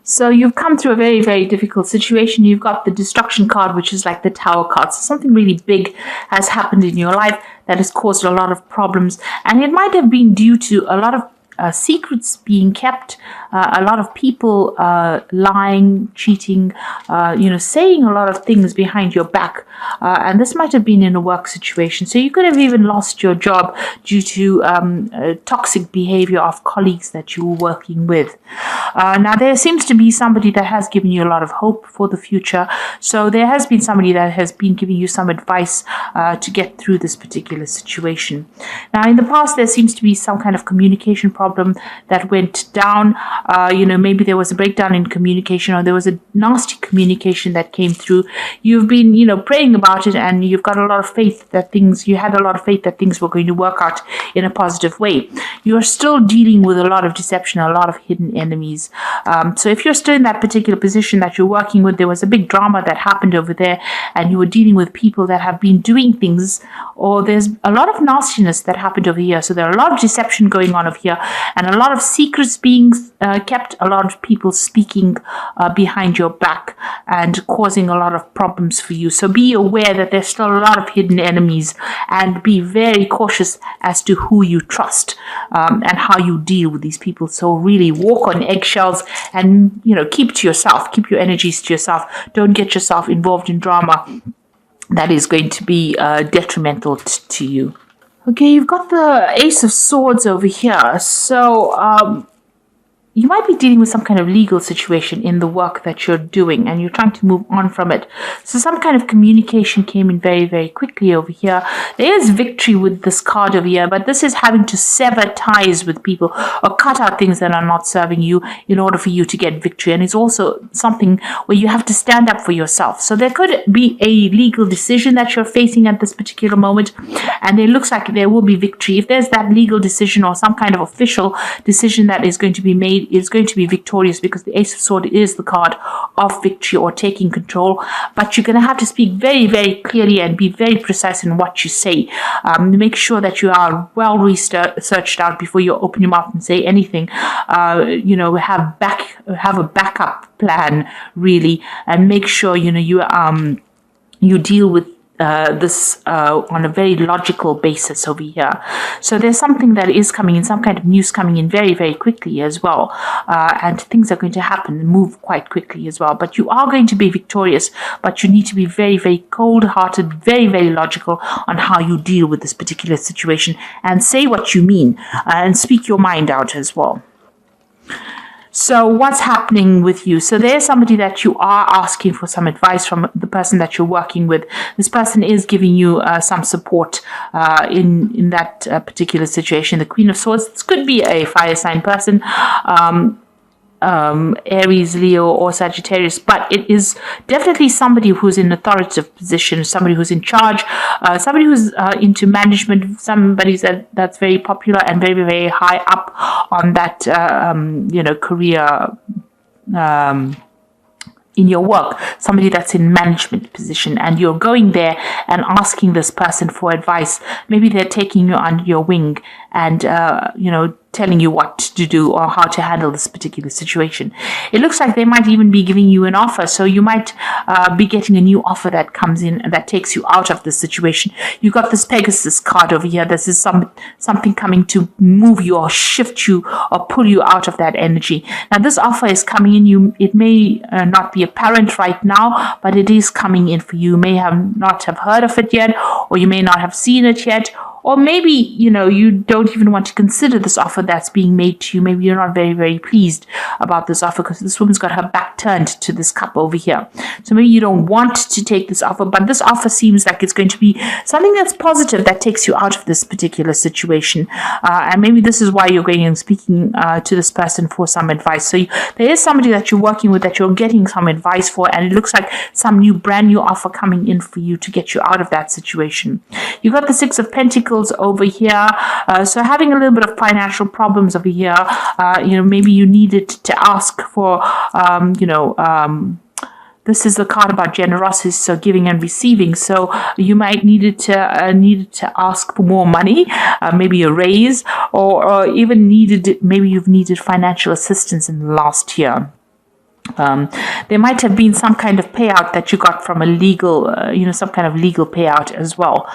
So you've come through a very, very difficult situation. You've got the destruction card, which is like the tower card. So something really big has happened in your life that has caused a lot of problems. And it might have been due to a lot of secrets being kept, a lot of people lying, cheating, saying a lot of things behind your back. And this might have been in a work situation. So you could have even lost your job due to toxic behavior of colleagues that you were working with. Now, there seems to be somebody that has given you a lot of hope for the future. So there has been somebody that has been giving you some advice to get through this particular situation. Now, in the past, there seems to be some kind of communication problem that went down. Maybe there was a breakdown in communication, or there was a nasty communication that came through. You've been, praying about it, and you've got a lot of faith that you had a lot of faith that things were going to work out in a positive way. You're still dealing with a lot of deception, a lot of hidden enemies. So if you're still in that particular position that you're working with, there was a big drama that happened over there, and you were dealing with people that have been doing things, or there's a lot of nastiness that happened over here. So there are a lot of deception going on over here, and a lot of secrets being kept, a lot of people speaking behind your back and causing a lot of problems for you. So be aware that there's still a lot of hidden enemies, and be very cautious as to who you trust and how you deal with these people. So really walk on eggshells, and keep to yourself, keep your energies to yourself. Don't get yourself involved in drama that is going to be detrimental to you. Okay, you've got the Ace of Swords over here. So you might be dealing with some kind of legal situation in the work that you're doing, and you're trying to move on from it. So some kind of communication came in very, very quickly over here. There is victory with this card over here, but this is having to sever ties with people or cut out things that are not serving you in order for you to get victory. And it's also something where you have to stand up for yourself. So there could be a legal decision that you're facing at this particular moment, and it looks like there will be victory. If there's that legal decision or some kind of official decision that is going to be made, is going to be victorious, because the Ace of Swords is the card of victory or taking control. But you're going to have to speak very, very clearly and be very precise in what you say. Make sure that you are well researched out before you open your mouth and say anything. Have a backup plan, really, and make sure you deal with this on a very logical basis over here. So there's something that is coming in, some kind of news coming in very, very quickly as well. And things are going to happen and move quite quickly as well. But you are going to be victorious, but you need to be very, very cold-hearted, very, very logical on how you deal with this particular situation, and say what you mean and speak your mind out as well. So what's happening with you? So there's somebody that you are asking for some advice from, the person that you're working with. This person is giving you some support in that particular situation. The Queen of Swords, this could be a fire sign person, Aries, Leo, or Sagittarius, but it is definitely somebody who's in authoritative position, somebody who's in charge, somebody who's into management, somebody that's very popular and very, very high up on that career in your work, somebody that's in management position, and you're going there and asking this person for advice. Maybe they're taking you under your wing and telling you what to do or how to handle this particular situation. It looks like they might even be giving you an offer, so you might be getting a new offer that comes in and that takes you out of this situation. You got this Pegasus card over here. This is something coming to move you or shift you or pull you out of that energy. Now this offer is coming in. It may not be apparent right now, but it is coming in for you. You may not have heard of it yet, or you may not have seen it yet. Or maybe, you don't even want to consider this offer that's being made to you. Maybe you're not very, very pleased about this offer because this woman's got her back turned to this cup over here. So maybe you don't want to take this offer, but this offer seems like it's going to be something that's positive that takes you out of this particular situation. And maybe this is why you're going and speaking to this person for some advice. So there is somebody that you're working with that you're getting some advice for, and it looks like some brand new offer coming in for you to get you out of that situation. You got the Six of Pentacles over here, so having a little bit of financial problems over here. Maybe you needed to ask for this is the card about generosity, so giving and receiving. So you might needed to ask for more money, maybe a raise, or even maybe you've needed financial assistance in the last year. There might have been some kind of payout that you got from a legal, some kind of legal payout as well,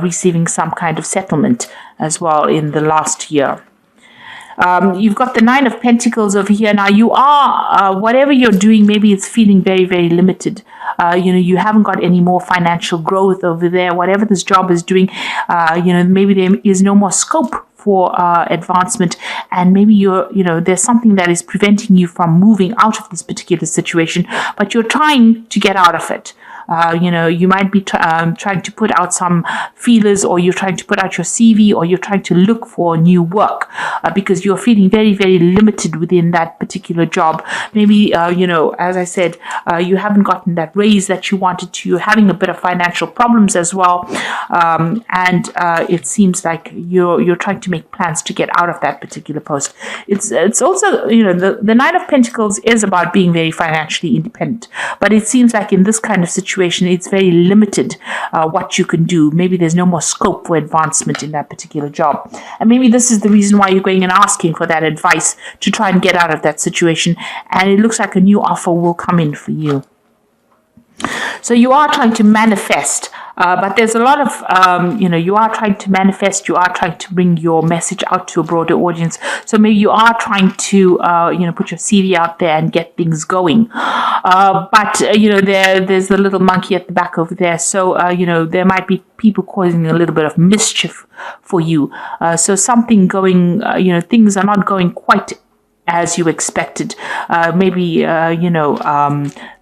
receiving some kind of settlement as well in the last year. You've got the Nine of Pentacles over here. Now you are, whatever you're doing, maybe it's feeling very, very limited. You haven't got any more financial growth over there. Whatever this job is doing, maybe there is no more scope for advancement, and maybe there's something that is preventing you from moving out of this particular situation, but you're trying to get out of it. You might be trying to put out some feelers, or you're trying to put out your CV, or you're trying to look for new work because you're feeling very, very limited within that particular job. Maybe, as I said, you haven't gotten that raise that you wanted to. You're having a bit of financial problems as well. And it seems like you're trying to make plans to get out of that particular post. It's also, the Nine of Pentacles is about being very financially independent, but it seems like in this kind of situation, it's very limited what you can do. Maybe there's no more scope for advancement in that particular job. And maybe this is the reason why you're going and asking for that advice to try and get out of that situation. And it looks like a new offer will come in for you. So you are trying to manifest, but there's a lot of, you are trying to manifest, you are trying to bring your message out to a broader audience. So maybe you are trying to, put your CV out there and get things going. But there's a little monkey at the back over there. So, there might be people causing a little bit of mischief for you. So something going, things are not going quite as you expected. Maybe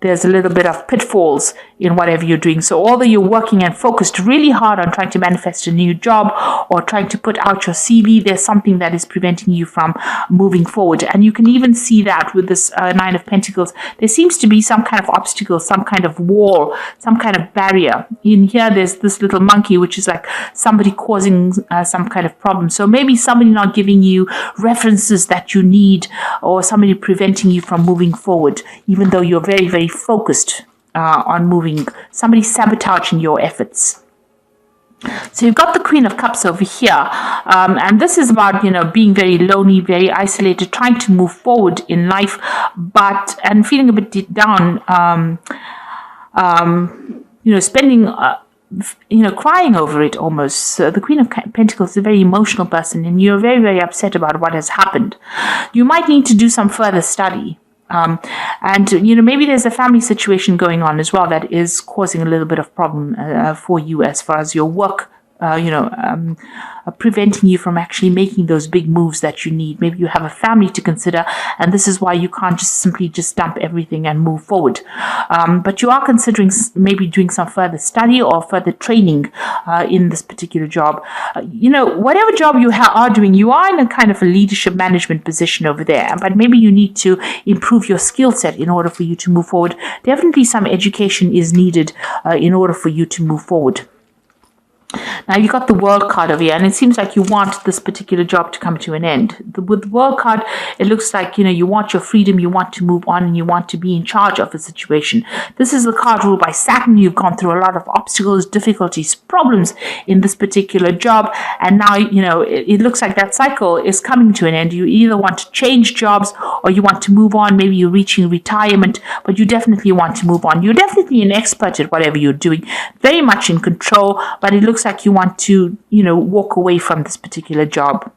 there's a little bit of pitfalls in whatever you're doing. So although you're working and focused really hard on trying to manifest a new job or trying to put out your CV, there's something that is preventing you from moving forward. And you can even see that with this Nine of Pentacles. There seems to be some kind of obstacle, some kind of wall, some kind of barrier. In here, there's this little monkey, which is like somebody causing some kind of problem. So maybe somebody not giving you references that you need, or somebody preventing you from moving forward, even though you're very, very focused on moving. Somebody sabotaging your efforts. So you've got the Queen of Cups over here, and this is about, being very lonely, very isolated, trying to move forward in life, and feeling a bit down, spending crying over it almost. So the Queen of Pentacles is a very emotional person, and you're very, very upset about what has happened. You might need to do some further study. Maybe there's a family situation going on as well that is causing a little bit of problem for you as far as your work, preventing you from actually making those big moves that you need. Maybe you have a family to consider, and this is why you can't just simply dump everything and move forward. But you are considering maybe doing some further study or further training in this particular job. Whatever job you are doing, you are in a kind of a leadership management position over there, but maybe you need to improve your skill set in order for you to move forward. Definitely some education is needed in order for you to move forward. Now you got the World card over here, and it seems like you want this particular job to come to an end. With the World card, it looks like, you want your freedom, you want to move on, and you want to be in charge of a situation. This is the card ruled by Saturn. You've gone through a lot of obstacles, difficulties, problems in this particular job, and now, it looks like that cycle is coming to an end. You either want to change jobs or you want to move on. Maybe you're reaching retirement, but you definitely want to move on. You're definitely an expert at whatever you're doing, very much in control, but it looks like you want to, walk away from this particular job.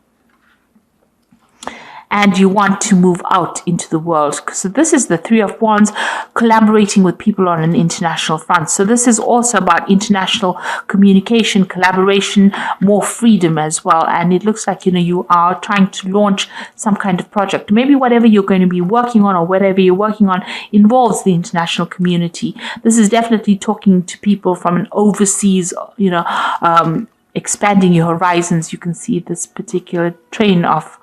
And you want to move out into the world. So this is the Three of Wands, collaborating with people on an international front. So this is also about international communication, collaboration, more freedom as well. And it looks like, you are trying to launch some kind of project. Maybe whatever you're going to be working on or whatever you're working on involves the international community. This is definitely talking to people from an overseas, expanding your horizons. You can see this particular train of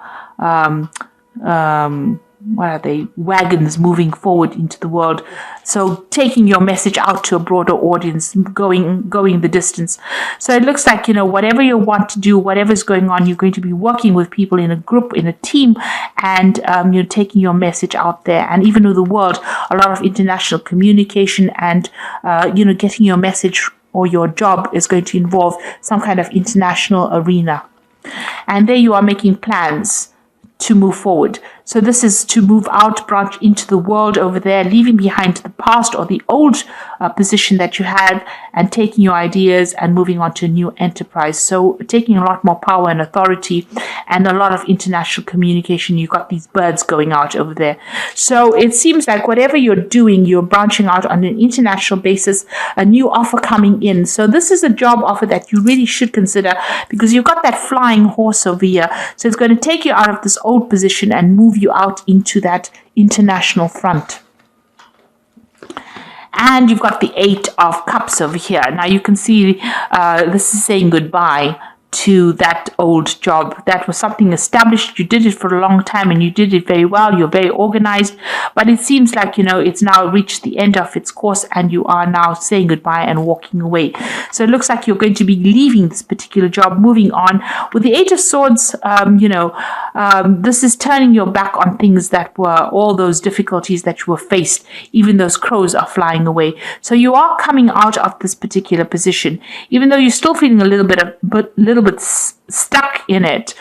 wagons moving forward into the world. So taking your message out to a broader audience, going the distance. So it looks like, whatever you want to do, whatever's going on, you're going to be working with people in a group, in a team, and you're taking your message out there. And even with the world, a lot of international communication and, getting your message or your job is going to involve some kind of international arena. And there you are making plans to move forward. So this is to move out, branch into the world over there, leaving behind the past or the old position that you had, and taking your ideas and moving on to a new enterprise. So taking a lot more power and authority and a lot of international communication. You've got these birds going out over there. So it seems like whatever you're doing, you're branching out on an international basis, a new offer coming in. So this is a job offer that you really should consider, because you've got that flying horse over here. So it's going to take you out of this old position and move you out into that international front. And you've got the 8 of Cups over here. Now you can see this is saying goodbye to that old job. That was something established. You did it for a long time and you did it very well. You're very organized, but it seems like, it's now reached the end of its course and you are now saying goodbye and walking away. So it looks like you're going to be leaving this particular job, moving on. With the 8 of Swords, this is turning your back on things that were all those difficulties that you were faced. Even those crows are flying away. So you are coming out of this particular position, even though you're still feeling a little bit stuck in it,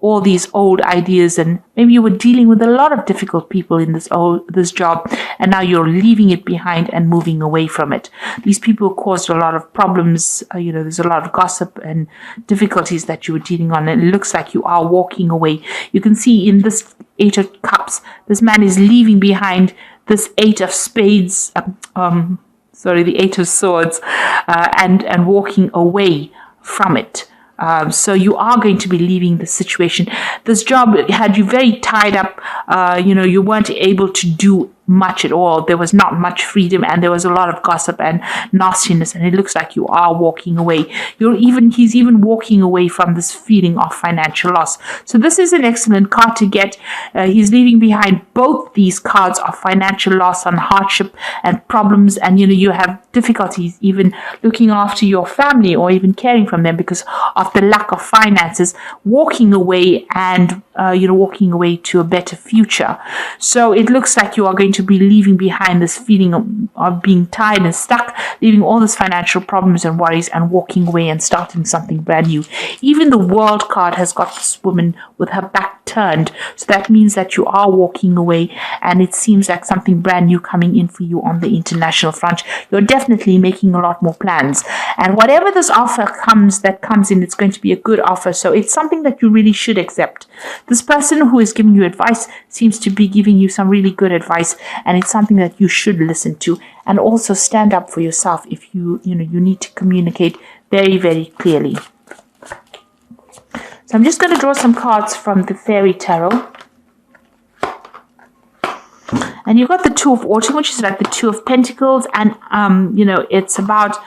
all these old ideas, and maybe you were dealing with a lot of difficult people in this job, and now you're leaving it behind and moving away from it. These people caused a lot of problems. There's a lot of gossip and difficulties that you were dealing on, and it looks like you are walking away. You can see in this 8 of Cups, this man is leaving behind this 8 of Spades, the 8 of Swords, and walking away from it. So you are going to be leaving the situation. This job had you very tied up. You weren't able to do much at all. There was not much freedom, and there was a lot of gossip and nastiness, and it looks like you are walking away. He's even walking away from this feeling of financial loss. So this is an excellent card to get. He's leaving behind both these cards of financial loss and hardship and problems, and you have difficulties even looking after your family or even caring from them because of the lack of finances, walking away and walking away to a better future. So it looks like you are going to be leaving behind this feeling of being tired and stuck, leaving all these financial problems and worries and walking away and starting something brand new. Even the World card has got this woman with her back turned. So that means that you are walking away, and it seems like something brand new coming in for you on the international front. You're definitely making a lot more plans. And whatever this offer that comes in, it's going to be a good offer. So it's something that you really should accept. This person who is giving you advice seems to be giving you some really good advice, and it's something that you should listen to, and also stand up for yourself if you need to communicate very, very clearly. So I'm just going to draw some cards from the Fairy Tarot. And you've got the 2 of Autumn, which is like the 2 of Pentacles, and it's about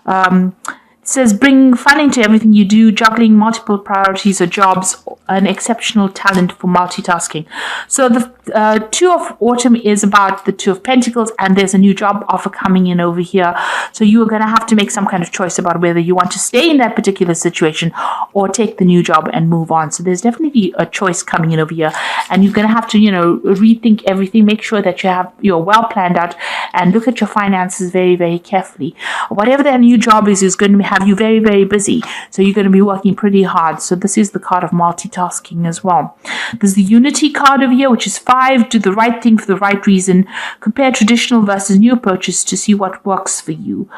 it says bring fun into everything you do, juggling multiple priorities or jobs, an exceptional talent for multitasking. So the 2 of Autumn is about the 2 of Pentacles, and there's a new job offer coming in over here. So you are going to have to make some kind of choice about whether you want to stay in that particular situation or take the new job and move on. So there's definitely a choice coming in over here, and you're going to have to rethink everything. Make sure that you're well planned out and look at your finances very, very carefully. Whatever that new job is going to have you very, very busy. So you're going to be working pretty hard. So this is the card of multitasking as well. There's the Unity card over here, which is 5. Do the right thing for the right reason. Compare traditional versus new approaches to see what works for you.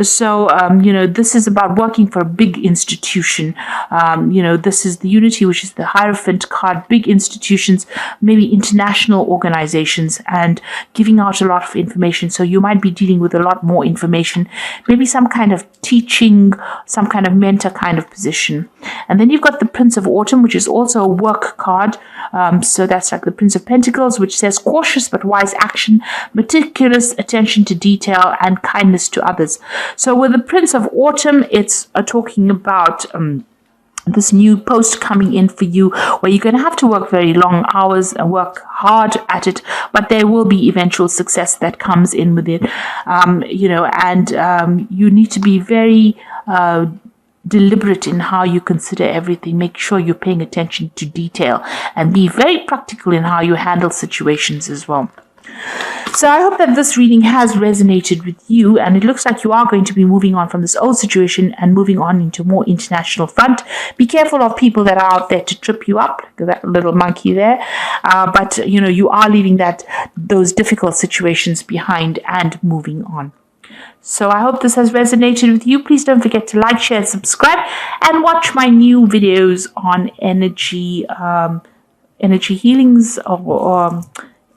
So, this is about working for a big institution. This is the Unity, which is the Hierophant card. Big institutions, maybe international organizations, and giving out a lot of information. So you might be dealing with a lot more information. Maybe some kind of teaching, some kind of mentor kind of position. And then you've got the Prince of Autumn, which is also a work card. So that's like the Prince of Pentacles, which says cautious but wise action, meticulous attention to detail, and kindness to others. So with the Prince of Autumn, it's talking about this new post coming in for you, where you're going to have to work very long hours and work hard at it, but there will be eventual success that comes in with it. You need to be very deliberate in how you consider everything. Make sure you're paying attention to detail and be very practical in how you handle situations as well. So I hope that this reading has resonated with you, and it looks like you are going to be moving on from this old situation and moving on into more international front. Be careful of people that are out there to trip you up, like that little monkey there. But you are leaving those difficult situations behind and moving on. So I hope this has resonated with you. Please don't forget to like, share, and subscribe, and watch my new videos on energy healings or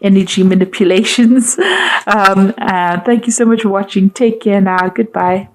energy manipulations. Thank you so much for watching. Take care now. Goodbye.